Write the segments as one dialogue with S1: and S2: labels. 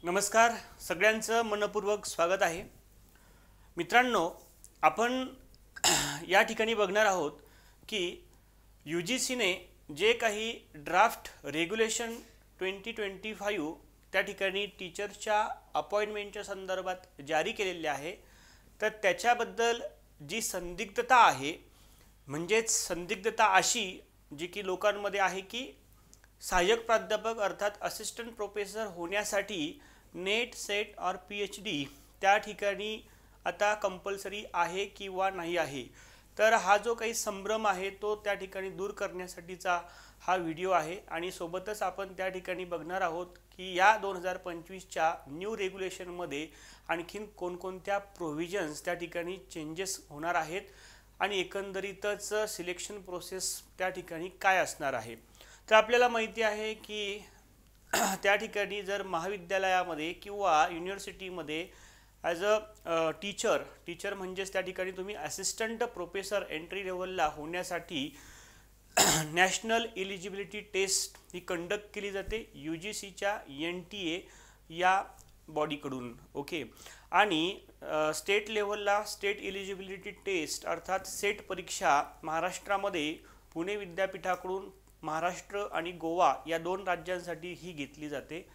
S1: नमस्कार, सगळ्यांचं मनपूर्वक स्वागत आहे. मित्रांनो, आपण या ठिकाणी बघणार आहोत की UGCने जे काही ड्राफ्ट रेग्युलेशन 2025 त्या ठिकाणी टीचरच्या अपॉइंटमेंटच्या संदर्भात जारी केलेले आहे. तर त्याच्याबद्दल जी संदिग्धता आहे, म्हणजेच संदिग्धता अशी जी की लोकांमध्ये आहे की सहाय्यक प्राध्यापक अर्थात असिस्टंट प्रोफेसर होण्यासाठी नेट सेट और PhD त्या ठिकाणी आता कंपल्सरी आहे किंवा नाही आहे. तर हा जो काही संभ्रम आहे तो त्या ठिकाणी दूर करण्यासाठीचा हा व्हिडिओ आहे. आणि सोबतच आपण त्या ठिकाणी बघणार आहोत की या 2025च्या न्यू रेग्युलेशनमध्ये आणखीन कोणकोणत्या प्रोव्हिजन्स त्या ठिकाणी चेंजेस होणार आहेत आणि एकंदरीतच सिलेक्शन प्रोसेस त्या ठिकाणी काय असणार आहे. तर आपल्याला माहिती आहे की त्या ठिकाणी जर महाविद्यालयामध्ये किंवा युनिव्हर्सिटीमध्ये ॲज अ टीचर म्हणजेच त्या ठिकाणी तुम्ही असिस्टंट प्रोफेसर एंट्री लेवलला होण्यासाठी नॅशनल एलिजिबिलिटी टेस्ट ही कंडक्ट केली जाते UGCच्या NTA या बॉडीकडून. ओके. आणि स्टेट लेवलला स्टेट एलिजिबिलिटी टेस्ट अर्थात सेट परीक्षा महाराष्ट्रामध्ये पुणे विद्यापीठाकडून महाराष्ट्र आणि गोवा या दोन राज्यांसाठी ही घेतली जाते.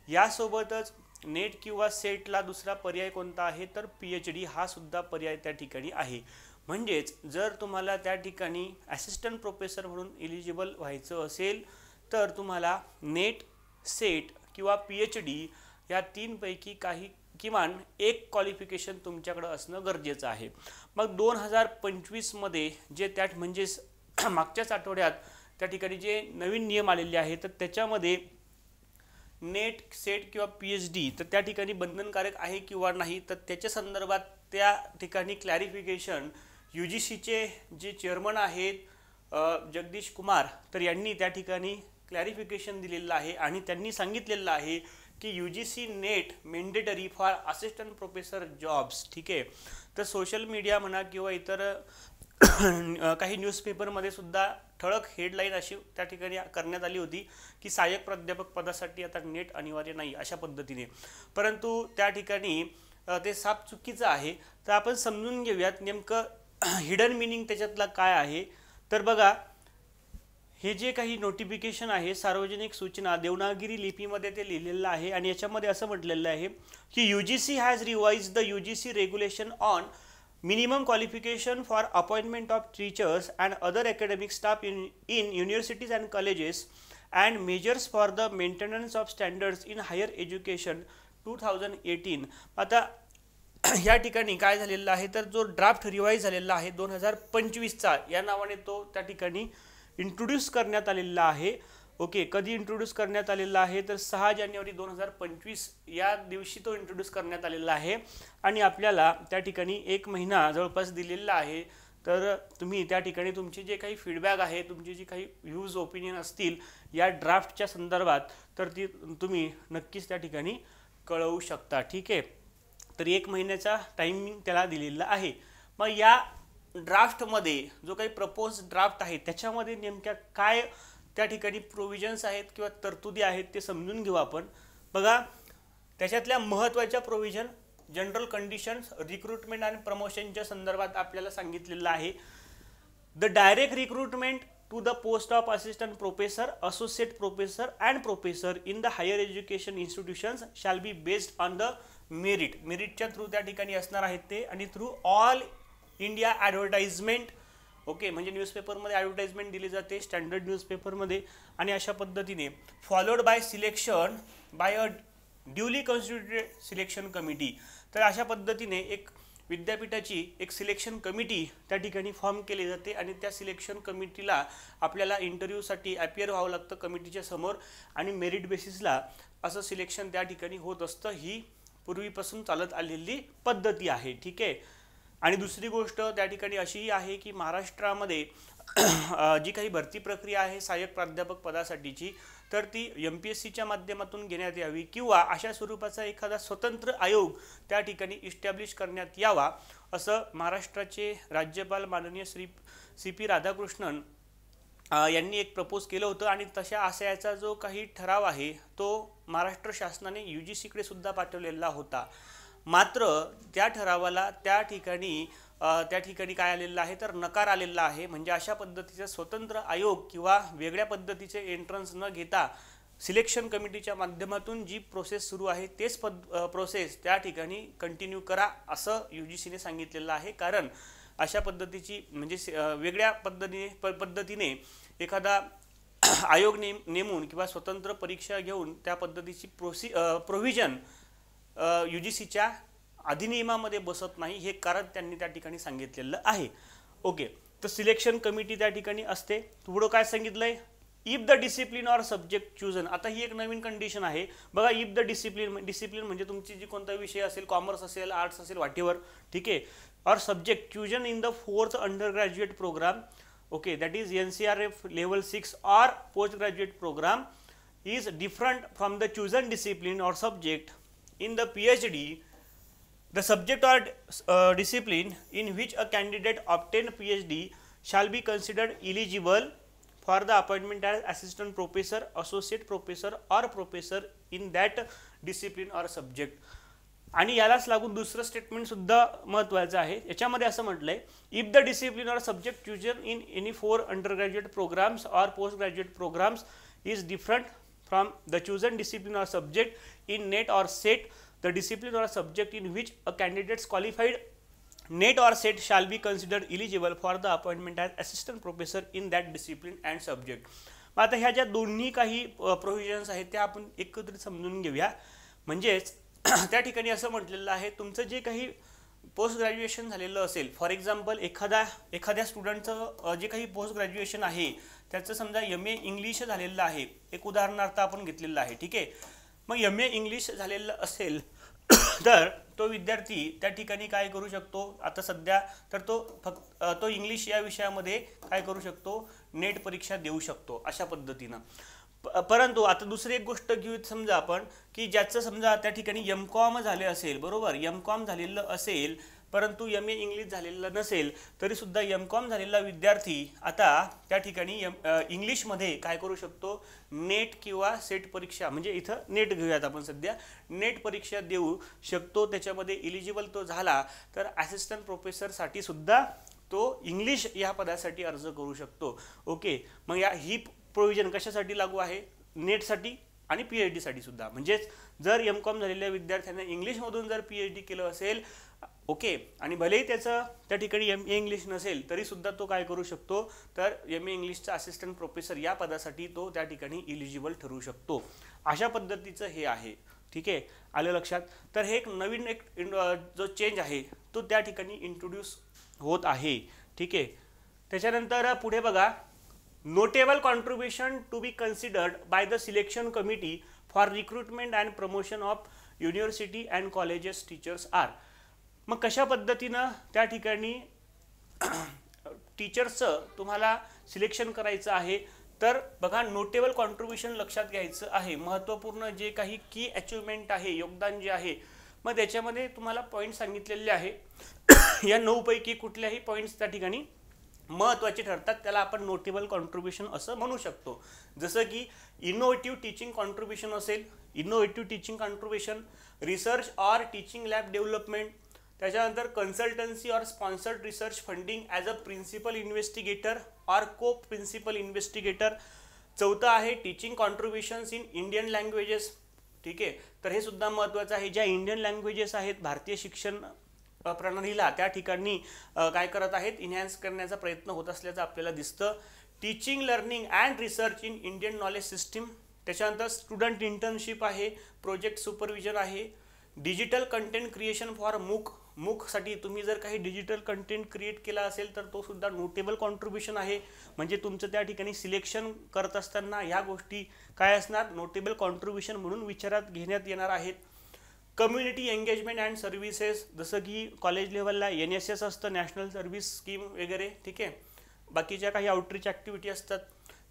S1: यासोबतच नेट किंवा सेटला दुसरा पर्याय कोणता आहे तर PhD हा सुद्धा पर्याय त्या ठिकाणी आहे. म्हणजेच जर तुम्हाला त्या ठिकाणी असिस्टंट प्रोफेसर म्हणून एलिजिबल व्हायचं असेल तर तुम्हाला नेट, सेट किंवा PhD या तीनपैकी काही किमान एक क्वालिफिकेशन तुमच्याकडे असणं गरजेचं आहे. मग 2025 मध्ये जे त्यात म्हणजेच मागच्याच आठवड्यात त्या ठिकाणी जे नवीन नियम आलेले आहेत तर त्याच्यामध्ये नेट, सेट किंवा PhD तर त्या ठिकाणी बंधनकारक आहे किंवा नाही तर त्याच्या संदर्भात त्या ठिकाणी क्लॅरिफिकेशन UGCचे जे चेअरमन आहेत जगदीश कुमार तर यांनी त्या ठिकाणी क्लॅरिफिकेशन दिलेलं आहे. आणि त्यांनी सांगितलेलं आहे की UGC net mandatory for assistant professor jobs. ठीक आहे. तर सोशल मीडिया म्हणा किंवा इतर काही न्यूजपेपरमध्ये सुद्धा ठळक हेडलाईन अशी त्या ठिकाणी करण्यात आली होती की सहाय्यक प्राध्यापक पदासाठी आता नेट अनिवार्य नाही अशा पद्धतीने. परंतु त्या ठिकाणी ते साफ चुकीचं आहे. तर आपण समजून घेऊयात नेमकं हिडन मिनिंग त्याच्यातला काय आहे. तर बघा, हे जे काही नोटिफिकेशन आहे सार्वजनिक सूचना देवनागरी लिपीमध्ये ते लिहिलेलं आहे. आणि याच्यामध्ये असं म्हटलेलं आहे की UGC has revise the UGC regulation on minimum qualification for appointment of teachers and other academic staff in universities and colleges and measures for the maintenance of standards in higher education 2018. आता या ठिकाणी काय झालेलं आहे तर जो draft revise झालेला आहे 2025चा या नावाने तो त्या ठिकाणी इंट्रोड्यूस करण्यात आलेला आहे. ओके. कधी इंट्रोड्यूस करण्यात आलेला आहे तर 6 जानेवारी 2025 या दिवशी तो इंट्रोड्यूस करण्यात आलेला आहे. आणि आपल्याला त्या ठिकाणी 1 महिना जवळपास दिलेला आहे. तर तुम्ही त्या ठिकाणी तुमची जे काही फीडबॅक आहे, तुमची जी काही व्ह्यूज ओपिनियन असतील या ड्राफ्टच्या संदर्भात तर ती तुम्ही नक्कीच त्या ठिकाणी कळवू शकता. ठीक आहे. तर 1 महिन्याचा टायमिंग त्याला दिलेला आहे. मग या ड्राफ्टमध्ये जो काही प्रपोज ड्राफ्ट आहे त्याच्यामध्ये नेमक्या काय त्या ठिकाणी प्रोव्हिजन्स आहेत किंवा तरतुदी आहेत ते समजून घेऊ आपण. बघा, त्याच्यातल्या महत्त्वाच्या प्रोव्हिजन जनरल कंडिशन्स रिक्रुटमेंट आणि प्रमोशनच्या संदर्भात आपल्याला सांगितलेलं आहे. The direct recruitment to the post of assistant professor, associate professor and professor in the higher education institutions shall be based on the मेरिटच्या थ्रू त्या ठिकाणी असणार आहेत ते. आणि through all India advertisement. Okay. म्हणजे न्यूजपेपरमध्ये ॲडव्हर्टाइजमेंट दिली जाते स्टँडर्ड न्यूजपेपरमध्ये. आणि अशा पद्धतीने followed by selection by a duly constituted selection committee. तर अशा पद्धतीने एक विद्यापीठाची एक सिलेक्शन कमिटी त्या ठिकाणी फॉर्म केली जाते. आणि त्या सिलेक्शन कमिटीला आपल्याला इंटरव्ह्यूसाठी अपियर व्हावं लागतं कमिटीच्या समोर. आणि मेरिट बेसिसला असं सिलेक्शन त्या ठिकाणी होत असतं. ही पूर्वीपासून चालत आलेली पद्धती आहे. ठीक आहे. आणि दुसरी गोष्ट त्या ठिकाणी अशीही आहे की महाराष्ट्रामध्ये जी काही भरती प्रक्रिया आहे सहाय्यक प्राध्यापक पदासाठीची तर ती MPSCच्या माध्यमातून घेण्यात यावी किंवा अशा स्वरूपाचा एखादा स्वतंत्र आयोग त्या ठिकाणी इस्टॅब्लिश करण्यात यावा असं महाराष्ट्राचे राज्यपाल माननीय श्री CP राधाकृष्णन यांनी एक प्रपोज केलं होतं आणि तशा आशयाचा जो काही ठराव आहे तो महाराष्ट्र शासनाने UGCकडे सुद्धा पाठवलेला होता. मात्र त्या ठरावाला त्या ठिकाणी काय आलेलं आहे तर नकार आलेला आहे. म्हणजे अशा पद्धतीचे स्वतंत्र आयोग किंवा वेगळ्या पद्धतीचे एंट्रन्स न घेता सिलेक्शन कमिटीच्या माध्यमातून जी प्रोसेस सुरू आहे तेच प्रोसेस त्या ठिकाणी कंटिन्यू करा असं UGCने सांगितलेलं आहे. कारण अशा पद्धतीची म्हणजे वेगळ्या पद्धतीने एखादा आयोग नेमून किंवा स्वतंत्र परीक्षा घेऊन त्या पद्धतीची प्रोव्हिजन UGCच्या अधिनियमामध्ये बसत नाही, हे कारण त्यांनी त्या ठिकाणी सांगितलेलं आहे. ओके, तर सिलेक्शन कमिटी त्या ठिकाणी असते. पुढं काय सांगितलंय, if the discipline or subject chosen. आता ही एक नवीन कंडिशन आहे बघा. इफ द डिसिप्लिन म्हणजे तुमची जी कोणता विषय असेल, कॉमर्स असेल, आर्ट्स असेल, व्हॉटेवर, ठीक आहे, और subject chosen in the 4th undergraduate program, okay, that is NCRF level 6 और post graduate program is different from the chosen discipline or subject in the PhD. The subject or discipline in which a candidate obtained PhD shall be considered eligible for the appointment as assistant professor, associate professor or professor in that discipline or subject. आणि यालाच लागून दुसरं statement सुद्धा महत्त्वाचं आहे. याच्यामध्ये असं म्हटलंय, if the discipline or subject chosen in any 4 undergraduate programs और post graduate programs is different from the chosen discipline or subject in NET or SET, the discipline or subject in which a candidate's qualified NET or SET shall be considered eligible for the appointment as assistant professor in that discipline and subject. मग आता ह्या ज्या दोन्ही काही provisions आहेत त्या आपण एकत्रित समजून घेऊया. म्हणजेच त्या ठिकाणी असं म्हटलेलं आहे, तुमचं जे काही पोस्ट ग्रॅज्युएशन झालेलं असेल, फॉर एक्झाम्पल एखाद्या स्टुडंटचं जे काही पोस्ट ग्रॅज्युएशन आहे त्याचं समजा MA इंग्लिश झालेलं आहे, एक उदाहरणार्थ आपण घेतलेलं आहे, ठीक आहे. मग MA इंग्लिश झालेलं असेल तर तो विद्यार्थी त्या ठिकाणी काय करू शकतो, आता सध्या तर तो इंग्लिश या विषयामध्ये काय करू शकतो, नेट परीक्षा देऊ शकतो अशा पद्धतीनं. परंतु आता दुसरी एक गोष्ट घेऊ, समजा आपण की ज्याचं समजा त्या ठिकाणी MCOM झाले असेल, बरोबर, MCOM झालेलं असेल परंतु MA इंग्लिश झालेलं नसेल, तरी सुद्धा MCOM झालेला विद्यार्थी आता त्या ठिकाणी इंग्लिशमध्ये काय करू शकतो, नेट किंवा सेट परीक्षा, म्हणजे इथं नेट घेऊयात आपण सध्या, नेट परीक्षा देऊ शकतो. त्याच्यामध्ये इलिजिबल तो झाला तर असिस्टंट प्रोफेसरसाठी सुद्धा तो इंग्लिश या पदासाठी अर्ज करू शकतो. ओके, मग ही प्रोव्हिजन कशासाठी लागू आहे, नेटसाठी आणि PhD साठी सुद्धा. म्हणजेच जर MCOM झालेल्या विद्यार्थ्यांना इंग्लिशमधून जर PhD केलं असेल, ओके, आणि भलेही त्याचं त्या ठिकाणी MA इंग्लिश नसेल तरी सुद्धा तो काय करू शकतो, तर MA इंग्लिशचा असिस्टंट प्रोफेसर या पदासाठी तो त्या ठिकाणी इलिजिबल ठरू शकतो. अशा पद्धतीचं हे आहे, ठीक आहे, आलं लक्षात. तर हे एक नवीन जो चेंज आहे तो त्या ठिकाणी इंट्रोड्यूस होत आहे, ठीक आहे. त्याच्यानंतर पुढे बघा, notable contribution to be considered by the selection committee for recruitment and promotion of university and colleges teachers are. मग कशा पद्धतीनं त्या ठिकाणी टीचर्सचं तुम्हाला सिलेक्शन करायचं आहे, तर बघा नोटेबल कॉन्ट्रीब्युशन लक्षात घ्यायचं आहे. महत्त्वपूर्ण जे काही की अचिव्हमेंट आहे, योगदान जे आहे, मग त्याच्यामध्ये तुम्हाला पॉईंट सांगितलेले आहे. या 9 पैकी कुठल्याही पॉईंट्स त्या ठिकाणी महत्त्वाचे ठरतात, त्याला आपण नोटेबल कॉन्ट्रीब्युशन असं म्हणू शकतो. जसं की इनोव्हेटिव्ह टीचिंग कॉन्ट्रीब्युशन असेल, इनोव्हेटिव्ह टीचिंग कॉन्ट्रीब्युशन, रिसर्च और टीचिंग लॅब डेव्हलपमेंट, त्याच्यानंतर कन्सल्टन्सी और sponsored research funding as a principal investigator और को प्रिन्सिपल इन्व्हेस्टिगेटर. चौथं आहे teaching contributions in Indian languages, ठीक आहे. तर हे सुद्धा महत्त्वाचं आहे. ज्या इंडियन लँग्वेजेस आहेत भारतीय शिक्षण प्रणालीला त्या ठिकाणी काय करत आहेत, इन्हॅन्स करण्याचा प्रयत्न होत असल्याचं आपल्याला दिसतं. Teaching learning and research in Indian knowledge system, त्याच्यानंतर स्टुडंट इंटर्नशिप आहे, प्रोजेक्ट सुपरविजन आहे, डिजिटल कंटेंट क्रिएशन फॉर मूकसाठी तुम्ही जर काही डिजिटल कंटेंट क्रिएट केला असेल तर तो सुद्धा नोटेबल कॉन्ट्रीब्युशन आहे. म्हणजे तुमचं त्या ठिकाणी सिलेक्शन करत असताना ह्या गोष्टी काय असणार, नोटेबल कॉन्ट्रीब्युशन म्हणून विचारात घेण्यात येणार आहेत. कम्युनिटी एंगेजमेंट अँड सर्व्हिसेस, जसं की कॉलेज लेवलला NSS असतं, नॅशनल सर्व्हिस स्कीम वगैरे, ठीक आहे. बाकीच्या काही आउटरीच ॲक्टिव्हिटी असतात.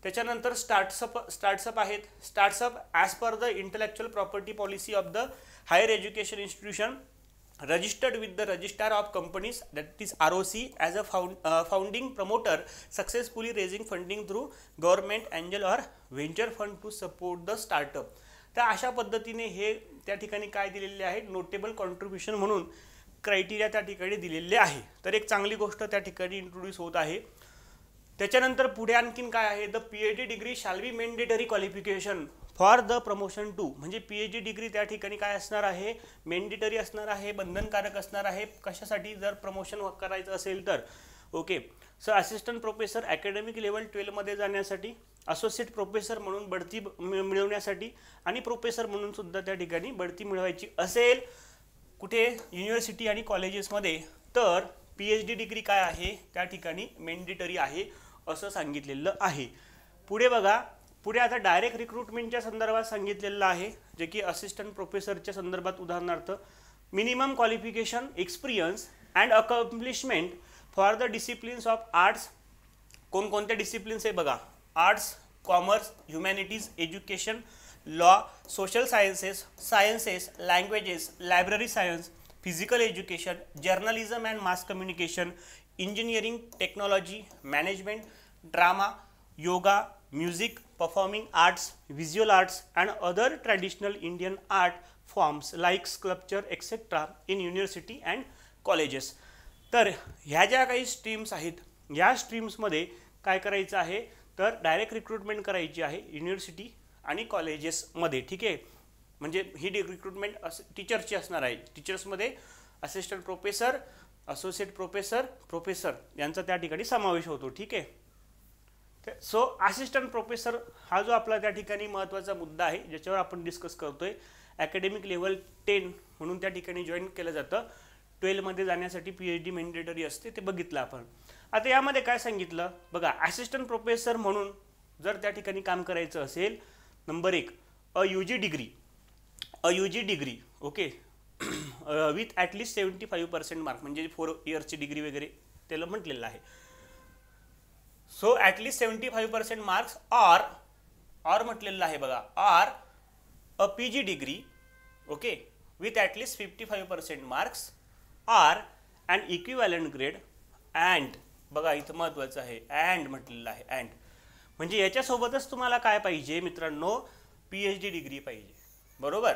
S1: त्याच्यानंतर स्टार्ट्सअप आहेत. Startups as per the intellectual property policy of the higher education institution registered with the Registrar of Companies, that is ROC, as a founding promoter, successfully raising funding through government angel or venture fund to support the startup. तर अशा पद्धतीने हे त्या ठिकाणी काय दिलेले आहे, notable contribution म्हणून क्रायटेरिया त्या ठिकाणी दिलेले आहे. तर एक चांगली गोष्ट त्या ठिकाणी इंट्रोड्यूस होत आहे. त्याच्यानंतर पुढे आणखीन काय आहे, the PhD degree shall be mandatory qualification for the promotion to. म्हणजे PhD डिग्री त्या ठिकाणी काय असणार आहे, मॅन्डेटरी असणार आहे, बंधनकारक असणार आहे. कशासाठी, जर प्रमोशन करायचं असेल तर. Okay. So assistant professor academic level 12 मध्ये जाण्यासाठी, असोसिएट प्रोफेसर म्हणून बढती मिळवण्यासाठी आणि प्रोफेसर म्हणून सुद्धा त्या ठिकाणी बढती मिळवायची असेल कुठे, युनिव्हर्सिटी आणि कॉलेजेसमध्ये, तर PhD डिग्री काय आहे त्या ठिकाणी मॅन्डेटरी आहे असं सांगितलेलं आहे. पुढे बघा, पुढे आता डायरेक्ट रिक्रुटमेंटच्या संदर्भात सांगितलेलं आहे, जे की असिस्टंट प्रोफेसरच्या संदर्भात. उदाहरणार्थ, minimum qualification, experience and accomplishment for the disciplines of arts. कोणकोणत्या डिसिप्लिन्स आहे बघा, arts, commerce, humanities, education, law, social sciences, languages, library science, physical education, journalism and mass communication, engineering, technology, management, drama, yoga, music, performing arts, visual arts and other traditional Indian art forms like sculpture etcetera in university and colleges. तर ह्या ज्या काही streams आहेत, या स्ट्रीम्समध्ये काय करायचं आहे, तर डायरेक्ट रिक्रुटमेंट करायची आहे युनिव्हर्सिटी आणि कॉलेजेसमध्ये. ठीक आहे. म्हणजे ही रिक्रुटमेंट टीचरची असणार आहे. टीचर्समध्ये assistant professor, associate professor, professor यांचा त्या ठिकाणी समावेश होतो. ठीक आहे. सो असिस्टंट प्रोफेसर हा जो आपला त्या ठिकाणी महत्त्वाचा मुद्दा आहे, ज्याच्यावर आपण डिस्कस करतोय, अकॅडमिक लेवल 10 म्हणून त्या ठिकाणी जॉईन केलं जातं. 12 मध्ये जाण्यासाठी PhD मॅन्डेटरी असते, ते बघितलं आपण. आता यामध्ये काय सांगितलं बघा, असिस्टंट प्रोफेसर म्हणून जर त्या ठिकाणी काम करायचं असेल, number 1, a UG degree, okay, with at least 75% mark, म्हणजे 4 इयर्सची डिग्री वगैरे त्याला म्हटलेलं आहे. सो ॲटलिस्ट 75% मार्क्स ऑर म्हटलेलं आहे बघा, or a PG degree, okay, with at least 55% marks or and equivalent grade and, बघा इथं महत्त्वाचं आहे, अँड म्हटलेलं आहे. अँड म्हणजे याच्यासोबतच तुम्हाला काय पाहिजे मित्रांनो, PhD डिग्री पाहिजे. बरोबर.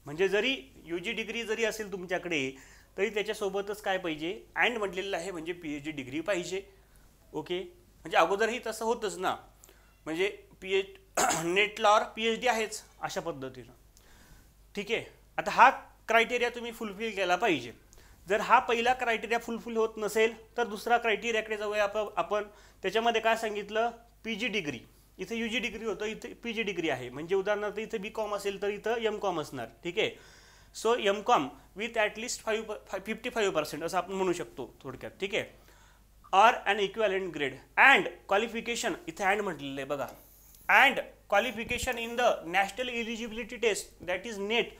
S1: म्हणजे जरी UG डिग्री जरी असेल तुमच्याकडे, तरी त्याच्यासोबतच काय पाहिजे, अँड म्हटलेलं आहे, म्हणजे PhD डिग्री पाहिजे. ओके. म्हणजे अगोदरही तसं होतंच ना, म्हणजे नेटला PhD आहेच अशा पद्धतीनं. ठीक आहे. आता हा क्रायटेरिया तुम्ही फुलफिल केला पाहिजे. जर हा पहिला क्रायटेरिया फुलफिल होत नसेल, तर दुसरा क्रायटेरियाकडे जाऊया आपण. त्याच्यामध्ये काय सांगितलं, PG डिग्री. इथे UG डिग्री होतं, इथे PG डिग्री आहे. म्हणजे उदाहरणार्थ इथे BCom असेल तर इथं MCom असणार. ठीक आहे. सो MCom विथ ॲटलिस्ट 55% असं आपण म्हणू शकतो थोडक्यात. ठीक आहे. Or and equivalent grade and qualification, इथे अँड म्हटलेलं आहे बघा, and qualification in the national eligibility test, that is NET,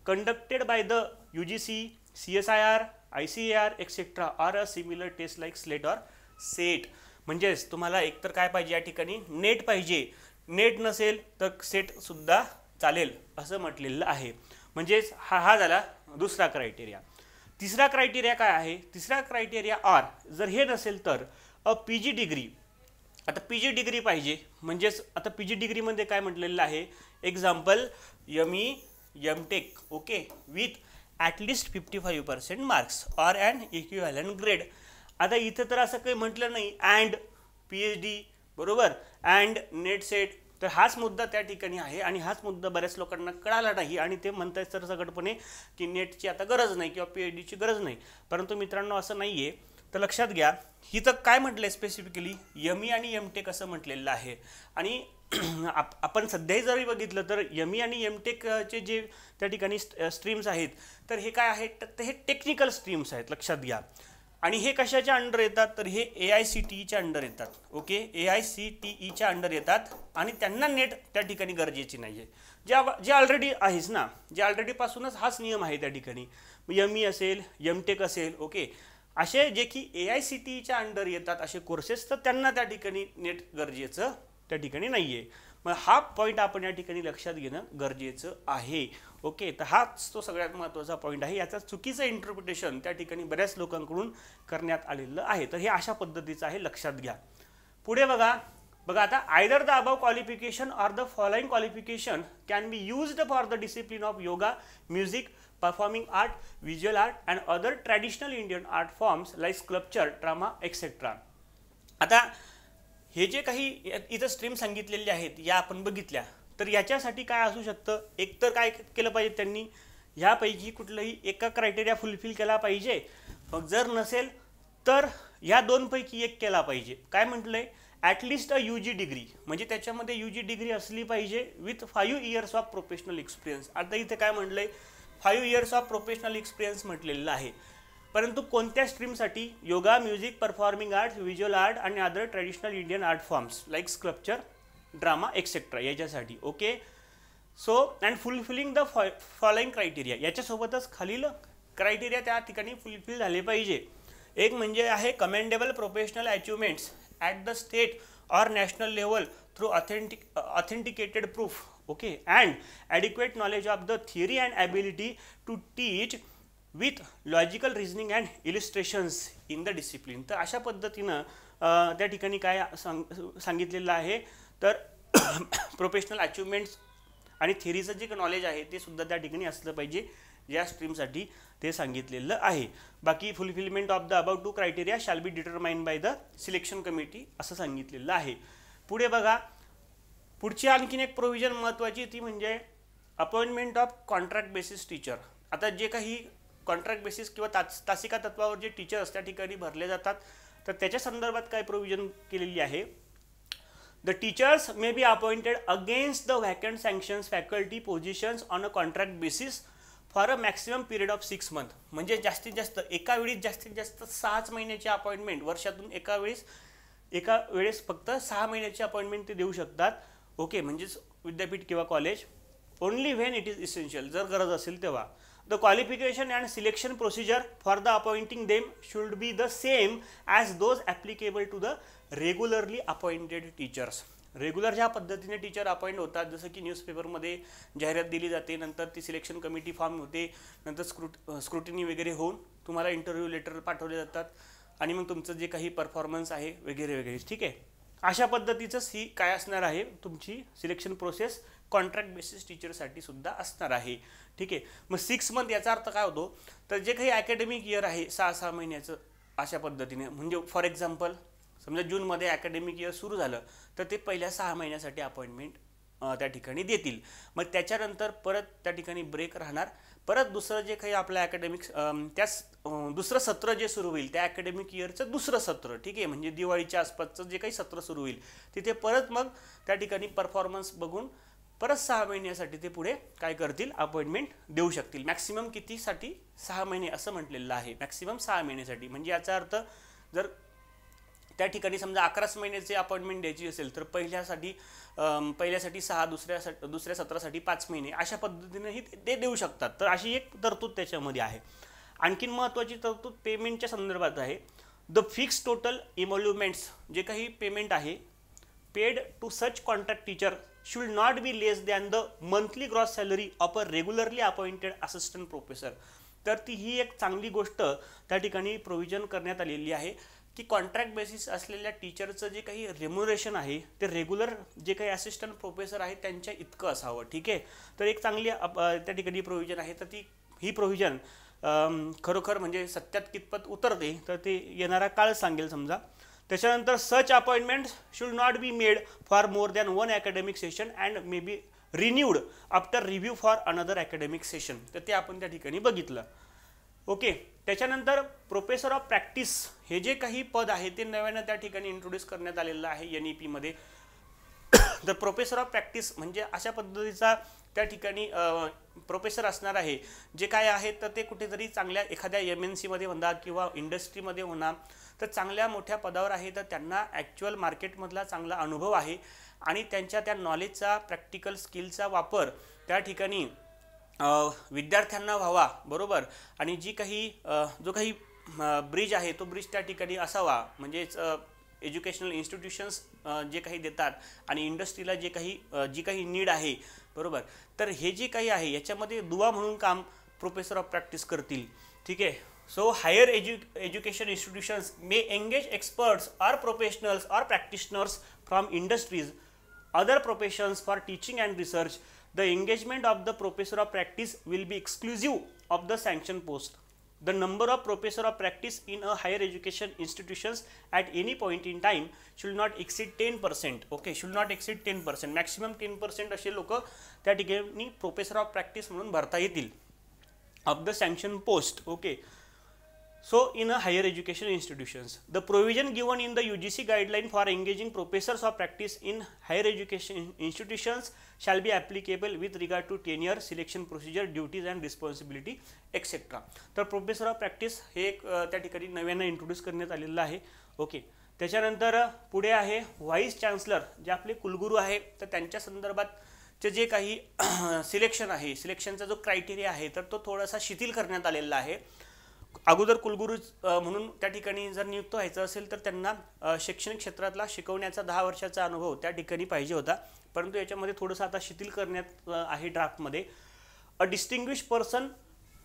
S1: conducted by the UGC, CSIR, ICAR etcetera, or a similar test like SLET or SET. म्हणजेच तुम्हाला एकतर काय पाहिजे, या ठिकाणी नेट पाहिजे, नेट नसेल तर सेट सुद्धा चालेल असं म्हटलेलं आहे. म्हणजेच हा झाला दुसरा क्रायटेरिया. तिसरा क्रायटेरिया काय आहे, तिसरा क्रायटेरिया ऑर, जर हे नसेल तर अ PG डिग्री. आता PG डिग्री पाहिजे, म्हणजेच आता PG डिग्रीमध्ये काय म्हटलेलं आहे, example ME, MTech, okay, with at least 55% marks or and equivalent grade. आता इथं तर असं काही म्हटलं नाही, अँड PhD, बरोबर, अँड नेट सेट. तर हाच मुद्दा त्या ठिकाणी आहे आणि हाच मुद्दा बऱ्याच लोकांना कळाला नाही आणि ते म्हणतात सरसकटपणे की नेटची आता गरज नाही किंवा PhDची गरज नाही. परंतु मित्रांनो असं नाही आहे. तर लक्षात घ्या, ही तर काय म्हटलं आहे स्पेसिफिकली, ME आणि MTech असं म्हटलेलं आहे. आणि आपण सध्याही जरी बघितलं तर ME आणि MTechचे जे त्या ठिकाणी स्ट्रीम्स आहेत, तर हे काय आहेत, तर हे टेक्निकल स्ट्रीम्स आहेत, लक्षात घ्या. आणि हे कशाच्या अंडर येतात, तर हे AICTEच्या अंडर येतात. ओके, AICTEच्या अंडर येतात आणि त्यांना नेट त्या ठिकाणी गरजेची नाही आहे. जे ऑलरेडी आहेच ना, जे ऑलरेडीपासूनच हाच नियम आहे त्या ठिकाणी. ME असेल, MTech असेल, ओके, असे जे की AICTEच्या अंडर येतात असे कोर्सेस, तर त्यांना त्या ठिकाणी नेट गरजेचं त्या ठिकाणी नाही आहे. मग हा पॉईंट आपण या ठिकाणी लक्षात घेणं गरजेचं आहे. ओके, तर हाच तो सगळ्यात महत्त्वाचा पॉईंट आहे. याचा चुकीचं इंटरप्रिटेशन त्या ठिकाणी बऱ्याच लोकांकडून करण्यात आलेलं आहे. तर हे अशा पद्धतीचं आहे, लक्षात घ्या. पुढे बघा आता either the above qualification or the following qualification can be used for the discipline of yoga, music, performing art, visual art and other traditional Indian art forms like sculpture, drama etcetera. आता हे जे काही इथं स्ट्रीम सांगितलेले आहेत या आपण बघितल्या, तर याच्यासाठी काय असू शकतं, एक तर काय केलं पाहिजे त्यांनी ह्यापैकी कुठलंही एका क्रायटेरिया फुलफिल केला पाहिजे. मग जर नसेल तर ह्या दोनपैकी एक केला पाहिजे. काय म्हटलंय, ॲटलिस्ट अ UG डिग्री, म्हणजे त्याच्यामध्ये UG डिग्री असली पाहिजे with 5 years of professional experience. आता इथे काय म्हटलंय, 5 इयर्स ऑफ प्रोफेशनल एक्सपिरियन्स म्हटलेलं आहे. परंतु कोणत्या स्ट्रीमसाठी, yoga, music, performing art, visual art आणि other traditional Indian art forms like sculpture, drama etcetera याच्यासाठी. Okay, so and fulfilling the following criteria, याच्यासोबतच खालील क्रायटेरिया त्या ठिकाणी फुलफिल झाले पाहिजे. एक म्हणजे आहे commendable professional achievements at the state or national level through authenticated proof. Okay, and adequate knowledge of the theory and ability to teach with logical reasoning and illustrations in the discipline. तर अशा पद्धतीनं त्या ठिकाणी काय सांगितलेलं आहे, तर professional achievements आणि थिअरीचं जे नॉलेज आहे ते सुद्धा त्या ठिकाणी असलं पाहिजे या स्ट्रीमसाठी, ते सांगितलेलं आहे. बाकी fulfilment of the above 2 criteria shall be determined by the selection committee असं सांगितलेलं आहे. पुढे बघा, पुढची आणखीन एक प्रोव्हिजन महत्त्वाची, ती म्हणजे appointment of contract basis teacher. आता जे काही कॉन्ट्रॅक्ट बेसिस किंवा तासिका तत्वावर जे टीचर्स त्या ठिकाणी भरले जातात, तर त्याच्या संदर्भात काय प्रोव्हिजन केलेली आहे, the teachers may be appointed against the vacant sanctions faculty positions on a contract basis for a maximum period of 6 month. म्हणजे जास्तीत जास्त एका वेळी जास्तीत जास्त 6 महिन्याची अपॉइंटमेंट, वर्षातून एका वेळेस फक्त 6 महिन्याची अपॉइंटमेंट ते देऊ शकतात. ओके, म्हणजेच विद्यापीठ किंवा college, only when it is essential, जर गरज असेल तेव्हा. The qualification and selection procedure for the appointing them should be the same as those applicable to the regularly appointed teachers. Regular ज्या पद्धतीने टीचर अपॉइंट होतात, जसं की न्यूजपेपरमध्ये जाहिरात दिली जाते, नंतर ती सिलेक्शन कमिटी फॉर्म होते, नंतर स्क्रुटिनी वगैरे होऊन तुम्हाला इंटरव्ह्यू लेटर पाठवले जातात आणि मग तुमचं जे काही परफॉर्मन्स आहे वगैरे वगैरे. ठीक आहे, अशा पद्धतीचंच ही काय असणार आहे, तुमची सिलेक्शन प्रोसेस कॉन्ट्रॅक्ट बेसिस टीचरसाठी सुद्धा असणार आहे. ठीक आहे, मग 6 मंथ याचा अर्थ काय होतो, तर जे काही अकॅडमिक इयर आहे 6 महिन्याचं, अशा पद्धतीने. म्हणजे फॉर एक्झाम्पल समजा जूनमध्ये अकॅडमिक इयर सुरू झालं, तर ते पहिल्या 6 महिन्यासाठी अपॉइंटमेंट त्या ठिकाणी देतील. मग त्याच्यानंतर परत त्या ठिकाणी ब्रेक राहणार, परत दुसरं जे काही आपलं अकॅडमिक दुसरं सत्र जे सुरू होईल त्या अकॅडमिक इयरचं दुसरं सत्र. ठीक आहे, म्हणजे दिवाळीच्या आसपासचं जे काही सत्र सुरू होईल तिथे परत मग त्या ठिकाणी परफॉर्मन्स बघून परत 6 महिन्यासाठी ते पुढे काय करतील, अपॉइंटमेंट देऊ शकतील. मॅक्सिमम कितीसाठी, 6 महिने असं म्हटलेलं आहे, मॅक्सिमम 6 महिन्यासाठी. म्हणजे याचा अर्थ जर त्या ठिकाणी समजा 11 महिन्याची अपॉइंटमेंट द्यायची असेल, तर पहिल्यासाठी 6, दुसऱ्या सत्रासाठी 5 महिने, अशा पद्धतीनेही ते देऊ शकतात. तर अशी एक तरतूद त्याच्यामध्ये आहे. आणखीन महत्त्वाची तरतूद पेमेंटच्या संदर्भात आहे. द फिक्स टोटल इमोल्युमेंट्स, जे काही पेमेंट आहे paid to such contract teacher should not be less than the monthly gross salary of a regularly appointed assistant professor. तर ही एक चांगली गोष्ट त्या ठिकाणी प्रोव्हिजन करण्यात आलेली आहे की कॉन्ट्रॅक्ट बेसिस असलेल्या टीचरचं जे काही रेम्युनरेशन आहे ते रेग्युलर जे काही असिस्टंट प्रोफेसर आहेत त्यांच्या इतकं असावं. ठीक आहे, तर एक चांगली त्या ठिकाणी प्रोव्हिजन आहे. तर ही प्रोव्हिजन खरोखर म्हणजे सत्यात कितपत उतरते तर ते येणारा काळ सांगेल समजा. त्याच्यानंतर such appointments should not be made for more than 1 academic session and may be renewed after review for another academic session. तर ते आपण त्या ठिकाणी बघितलं. ओके, त्याच्यानंतर प्रोफेसर ऑफ प्रॅक्टिस हे जे काही पद आहे ते नव्यानं त्या ठिकाणी इंट्रोड्यूस करण्यात आलेलं आहे NEP मध्ये. तर प्रोफेसर ऑफ प्रॅक्टिस म्हणजे अशा पद्धतीचा त्या ठिकाणी प्रोफेसर असणार आहे, जे काय आहे तर ते कुठेतरी चांगल्या एखाद्या MNC मध्ये म्हणा किंवा इंडस्ट्रीमध्ये म्हणा, तर चांगल्या मोठ्या पदावर आहे, तर त्यांना ॲक्च्युअल मार्केटमधला चांगला अनुभव आहे आणि त्यांच्या त्या नॉलेजचा, प्रॅक्टिकल स्किलचा वापर त्या ठिकाणी विद्यार्थ्यांना व्हावा, बरोबर. आणि जी काही जो काही ब्रिज आहे तो ब्रिज त्या ठिकाणी असावा, म्हणजेच एज्युकेशनल इन्स्टिट्यूशन्स जे काही देतात आणि इंडस्ट्रीला जी काही नीड आहे, बरोबर, तर हे जे काही आहे याच्यामध्ये दुवा म्हणून काम प्रोफेसर ऑफ प्रॅक्टिस करतील. ठीक आहे. So higher education institutions may engage experts or professionals or practitioners from industries, other professions for teaching and research. The engagement of the professor of practice will be exclusive of the sanctioned post. The number of professor of practice in a higher education institutions at any point in time should not exceed 10%. Okay, should not exceed 10%. Maximum 10% असे लोक त्या ठिकाणी professor of practice म्हणून भरता येतील of the sanctioned post. Okay. So in a higher education institutions, the provision given in the UGC guideline for engaging professors of practice in higher education institutions shall be applicable with regard to tenure, selection procedure, duties and responsibility etc. तर professor of practice हे एक त्या ठिकाणी नव्यानं introduce करण्यात आलेलं आहे. Okay. त्याच्यानंतर पुढे आहे व्हाईस चान्सलर, जे आपले कुलगुरू आहे, तर त्यांच्या संदर्भातचे जे काही सिलेक्शन आहे, सिलेक्शनचा जो क्रायटेरिया आहे तर तो थोडासा शिथिल करण्यात आलेला आहे. अगोदर कुलगुरू म्हणून त्या ठिकाणी जर नियुक्त व्हायचं असेल तर त्यांना शैक्षणिक क्षेत्रातला शिकवण्याचा 10 वर्षाचा अनुभव त्या ठिकाणी पाहिजे होता, परंतु याच्यामध्ये थोडंसं आता शिथिल करण्यात आहे ड्राफ्टमध्ये. A distinguished person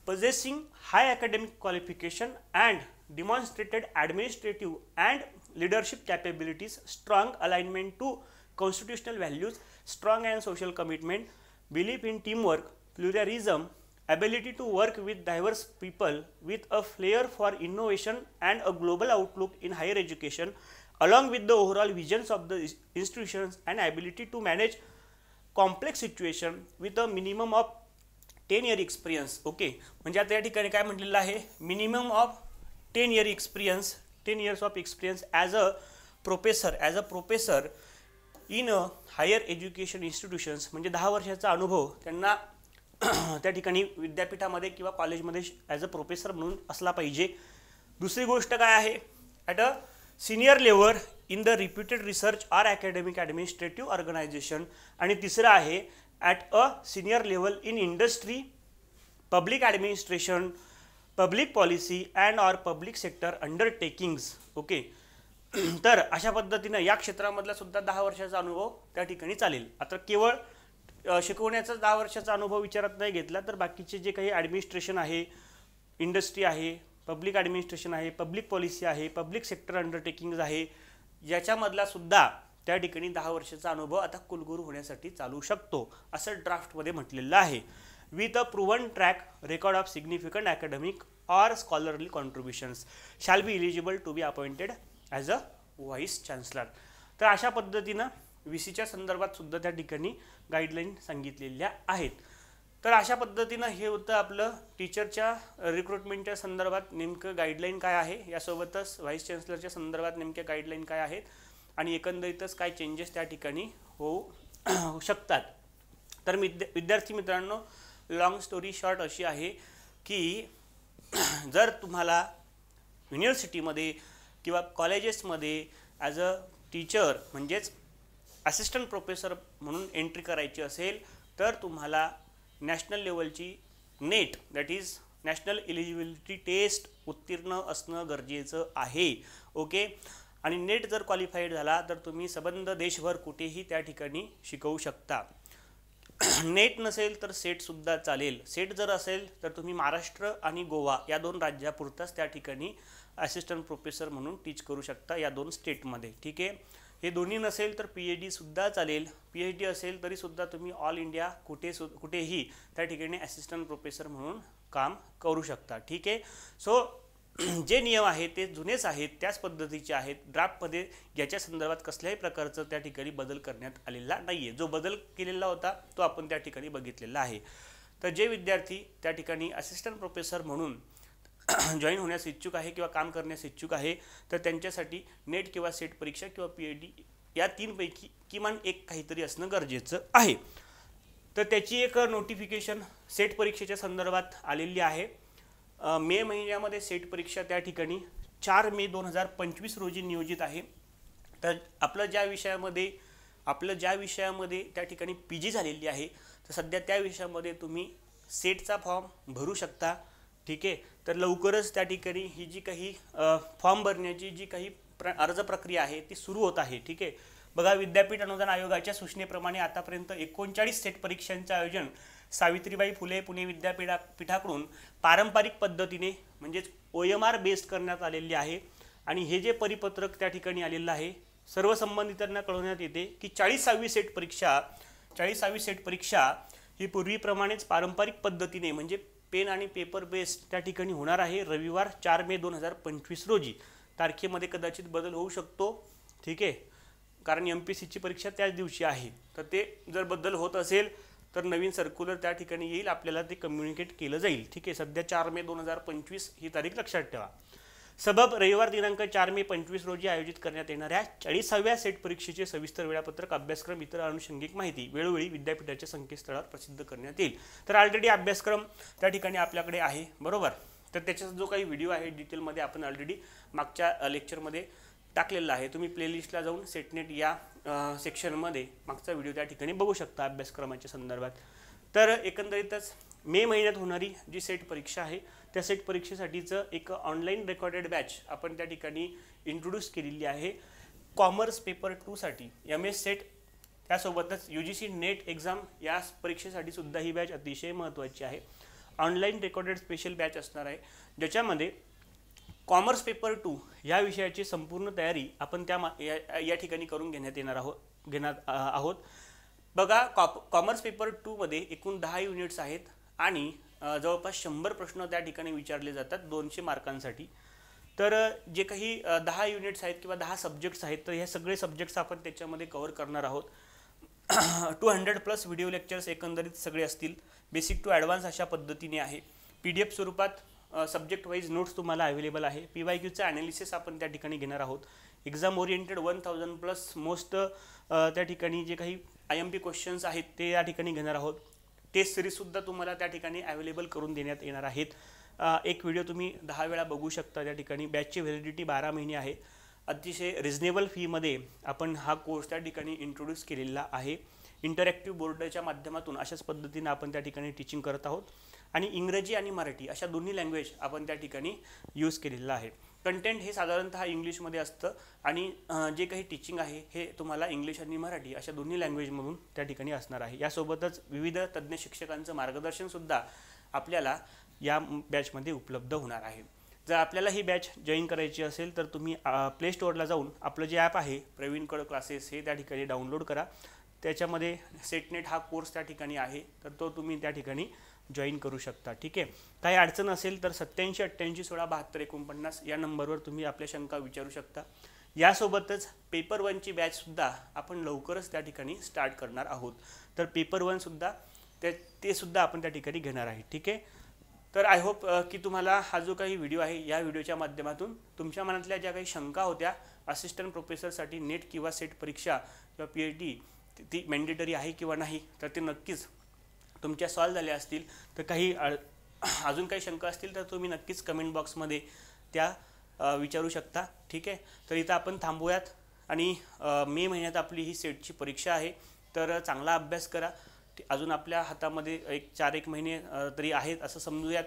S1: possessing high academic qualification and demonstrated administrative and leadership capabilities, strong alignment to constitutional values, strong and social commitment, belief in teamwork, pluralism, ability to work with diverse people with a flair for innovation and a global outlook in higher education, along with the overall visions of the institutions and ability to manage complex situation with a minimum of 10 year experience. Okay, म्हणजे आता या ठिकाणी काय म्हटलेलं आहे, minimum of 10 year experience, 10 years of experience as a professor in a higher education institutions, म्हणजे 10 वर्षाचा अनुभव त्यांना त्या ठिकाणी विद्यापीठामध्ये किंवा कॉलेजमध्ये ॲज अ प्रोफेसर म्हणून असला पाहिजे. दुसरी गोष्ट काय आहे, at a senior level in the reputed research or academic administrative organisation. आणि तिसरं आहे at a senior level in industry, public administration, public policy and or public sector undertakings. Okay. तर अशा पद्धतीनं या क्षेत्रामधला सुद्धा 10 वर्षाचा अनुभव त्या ठिकाणी चालेल. आता केवळ शिकवण्याचा 10 वर्षाचा अनुभव विचारात नाही घेतला तर बाकीचे जे काही ॲडमिनिस्ट्रेशन आहे, इंडस्ट्री आहे, पब्लिक ॲडमिनिस्ट्रेशन आहे, पब्लिक पॉलिसी आहे, पब्लिक सेक्टर अंडरटेकिंग्ज आहे, याच्यामधला सुद्धा त्या ठिकाणी 10 वर्षाचा अनुभव आता कुलगुरू होण्यासाठी चालू शकतो असं ड्राफ्टमध्ये म्हटलेलं आहे. With a proven track record of significant academic or scholarly contributions shall be eligible to be appointed as a vice chancellor. तर अशा पद्धतीनं VCच्या संदर्भात सुद्धा त्या ठिकाणी गाईडलाईन सांगितलेल्या आहेत. तर अशा पद्धतीनं हे होतं आपलं टीचरच्या रिक्रुटमेंटच्या संदर्भात नेमकं गाईडलाईन काय आहे, यासोबतच व्हाईस चान्सलरच्या संदर्भात नेमक्या गाईडलाईन काय आहेत आणि एकंदरीतच काय चेंजेस त्या ठिकाणी होऊ शकतात. तर विद्यार्थी मित्रांनो, लॉंग स्टोरी शॉर्ट अशी आहे की जर तुम्हाला युनिव्हर्सिटीमध्ये किंवा कॉलेजेसमध्ये ॲज अ टीचर म्हणजेच असिस्टंट प्रोफेसर म्हणून एंट्री करायची असेल तर तुम्हाला नॅशनल लेवलची NET, that is national eligibility test उत्तीर्ण असणं गरजेचं आहे. ओके. आणि नेट जर क्वालिफाईड झाला तर तुम्ही संबंध देशभर कुठेही त्या ठिकाणी शिकवू शकता. नेट नसेल तर सेटसुद्धा चालेल. सेट जर असेल तर तुम्ही महाराष्ट्र आणि गोवा या 2 राज्यापुरताच त्या ठिकाणी असिस्टंट प्रोफेसर म्हणून टीच करू शकता या 2 स्टेटमध्ये. ठीक आहे. हे दोन्ही नसेल तर PhD सुद्धा चालेल. PhD असेल तरीसुद्धा तुम्ही ऑल इंडिया कुठेही त्या ठिकाणी असिस्टंट प्रोफेसर म्हणून काम करू शकता. ठीक आहे. सो जे नियम आहेत ते जुनेच आहेत, त्याच पद्धतीचे आहेत. ड्राफ्टमध्ये याच्या संदर्भात कसल्याही प्रकारचं त्या ठिकाणी बदल करण्यात आलेला नाही आहे. जो बदल केलेला होता तो आपण त्या ठिकाणी बघितलेला आहे. तर जे विद्यार्थी त्या ठिकाणी असिस्टंट प्रोफेसर म्हणून जॉईन होण्यास इच्छुक आहे किंवा काम करण्यास इच्छुक आहे तर त्यांच्यासाठी नेट किंवा सेट परीक्षा किंवा PhD या 3 पैकी किमान एक काहीतरी असणं गरजेचं आहे. तर त्याची एक नोटिफिकेशन सेट परीक्षेच्या संदर्भात आलेली आहे. मे महिन्यामध्ये सेट परीक्षा त्या ठिकाणी 4 मे 2025 रोजी नियोजित आहे. तर आपलं ज्या विषयामध्ये त्या ठिकाणी PG झालेली आहे तर सध्या त्या विषयामध्ये तुम्ही सेटचा फॉर्म भरू शकता. ठीक आहे. तर लवकरच त्या ठिकाणी ही जी काही फॉर्म भरण्याची जी काही अर्ज प्रक्रिया आहे ती सुरू होत आहे. ठीक आहे. बघा, विद्यापीठ अनुदान आयोगाच्या सूचनेप्रमाणे आतापर्यंत 39 सेट परीक्षांचे आयोजन सावित्रीबाई फुले पुणे विद्यापीठाकडून पारंपरिक पद्धतीने म्हणजेच OMR बेस्ड करण्यात आलेली आहे. आणि हे जे परिपत्रक त्या ठिकाणी आलेलं आहे, सर्व संबंधितांना कळवण्यात येते की 40वी सेट परीक्षा ही पूर्वीप्रमाणेच पारंपरिक पद्धतीने म्हणजे पेन आणि पेपर बेस्ड त्या ठिकाणी होणार आहे. रविवार 4 मे 2025 रोजी. तारखेमध्ये कदाचित बदल होऊ शकतो. ठीक आहे, कारण MPSCची परीक्षा त्याच दिवशी आहे. तर ते जर बदल होत असेल तर नवीन सर्क्युलर त्या ठिकाणी येईल, आपल्याला ते कम्युनिकेट केलं जाईल. ठीक आहे. सध्या 4 मे 2025 ही तारीख लक्षात ठेवा. सबब रविवार दिनांक 4 मे 2025 रोजी आयोजित करण्यात येणाऱ्या 40व्या सेट परीक्षेचे सविस्तर वेळापत्रक, अभ्यासक्रम, इतर अनुषंगिक माहिती वेळोवेळी विद्यापीठाच्या संकेतस्थळावर प्रसिद्ध करण्यात येईल. तर ऑलरेडी अभ्यासक्रम त्या ठिकाणी आपल्याकडे आहे, बरोबर. तर त्याचा जो काही व्हिडिओ आहे डिटेलमध्ये आपण ऑलरेडी मागच्या लेक्चरमध्ये टाकलेला आहे. तुम्ही प्लेलिस्टला जाऊन सेटनेट या सेक्शनमध्ये मागचा व्हिडिओ त्या ठिकाणी बघू शकता अभ्यासक्रमाच्या संदर्भात. तर एकंदरीतच मे महिन्यात होणारी जी सेट परीक्षा आहे त्या सेट परीक्षेसाठीचं एक ऑनलाईन रेकॉर्डेड बॅच आपण त्या ठिकाणी इंट्रोड्यूस केलेली आहे. कॉमर्स पेपर 2 साठी MS सेट, त्यासोबतच UGC नेट एक्झाम या परीक्षेसाठी सुद्धा ही बॅच अतिशय महत्त्वाची आहे. ऑनलाईन रेकॉर्डेड स्पेशल बॅच असणार आहे, ज्याच्यामध्ये कॉमर्स पेपर 2 या विषयाची संपूर्ण तयारी आपण या ठिकाणी करून घेणार आहोत. बघा, कॉमर्स पेपर 2 मध्ये एकूण 10 युनिट्स आहेत आणि जवळपास 100 प्रश्न त्या ठिकाणी विचारले जातात 200 मार्कांसाठी. तर जे काही 10 युनिट्स आहेत किंवा 10 सब्जेक्ट्स आहेत, तर हे सगळे सब्जेक्ट्स आपण त्याच्यामध्ये कव्हर करणार आहोत. 200+ व्हिडिओ लेक्चर्स एकंदरीत सगळे असतील. बेसिक टू ॲडव्हान्स अशा पद्धतीने आहे. PDF स्वरूपात सब्जेक्ट वाईज नोट्स तुम्हाला अवेलेबल आहे. PYQचं ॲनालिसिस आपण त्या ठिकाणी घेणार आहोत. एक्झाम ओरिएंटेड 1000+ मोस्ट त्या ठिकाणी जे काही IMP क्वेश्चन्स आहेत ते या ठिकाणी घेणार आहोत. टेस्ट सिरीजसुद्धा तुम्हाला त्या ठिकाणी अवेलेबल करून देण्यात येणार आहेत. एक व्हिडिओ तुम्ही 10 वेळा बघू शकता त्या ठिकाणी. बॅचची व्हॅलिडिटी 12 महिने आहे. अतिशय रिजनेबल फीमध्ये आपण हा कोर्स त्या ठिकाणी इंट्रोड्यूस केलेला आहे. इंटरॅक्टिव्ह बोर्डच्या माध्यमातून अशाच पद्धतीने आपण त्या ठिकाणी टीचिंग करत आहोत. आणि इंग्रजी आणि मराठी अशा दोन्ही लँग्वेज आपण त्या ठिकाणी यूज केलेलं आहे. कंटेंट हे साधारणतः इंग्लिशमध्ये असतं आणि जे काही टीचिंग आहे हे तुम्हाला इंग्लिश आणि मराठी अशा दोन्ही लँग्वेजमधून त्या ठिकाणी असणार आहे. यासोबतच विविध तज्ज्ञ शिक्षकांचं मार्गदर्शनसुद्धा आपल्याला या बॅचमध्ये उपलब्ध होणार आहे. जर आपल्याला ही बॅच जॉईन करायची असेल तर तुम्ही प्ले स्टोअरला जाऊन आपलं जे ॲप आहे प्रवीण कड क्लासेस हे त्या ठिकाणी डाउनलोड करा. त्याच्यामध्ये सेटनेट हा कोर्स त्या ठिकाणी आहे, तर तो तुम्ही त्या ठिकाणी जॉईन करू शकता. ठीक आहे. काही अडचण असेल तर 87 88 16 72 49 या नंबरवर तुम्ही आपल्या शंका विचारू शकता. यासोबतच पेपर 1ची बॅचसुद्धा आपण लवकरच त्या ठिकाणी स्टार्ट करणार आहोत. तर पेपर 1सुद्धा ते सुद्धा आपण त्या ठिकाणी घेणार आहे. ठीक आहे. तर आय होप की तुम्हाला हा जो काही व्हिडिओ आहे या व्हिडिओच्या माध्यमातून तुमच्या मनातल्या ज्या काही शंका होत्या असिस्टंट प्रोफेसरसाठी नेट किंवा सेट परीक्षा किंवा PhD ती मॅन्डेटरी आहे किंवा नाही, तर ते नक्कीच तुमच्या सॉल्व झाल्या असतील. तर काही अजून काही शंका असतील तर तुम्ही नक्कीच कमेंट बॉक्समध्ये त्या विचारू शकता. ठीक आहे. तर इथं आपण थांबूयात आणि मे महिन्यात आपली ही सेटची परीक्षा आहे, तर चांगला अभ्यास करा. अजून आपल्या हातामध्ये 4-1 महिने तरी आहेत असं समजूयात.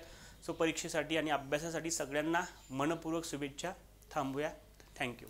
S1: सो परीक्षेसाठी आणि अभ्यासासाठी सगळ्यांना मनपूर्वक शुभेच्छा. थांबूया. थँक्यू.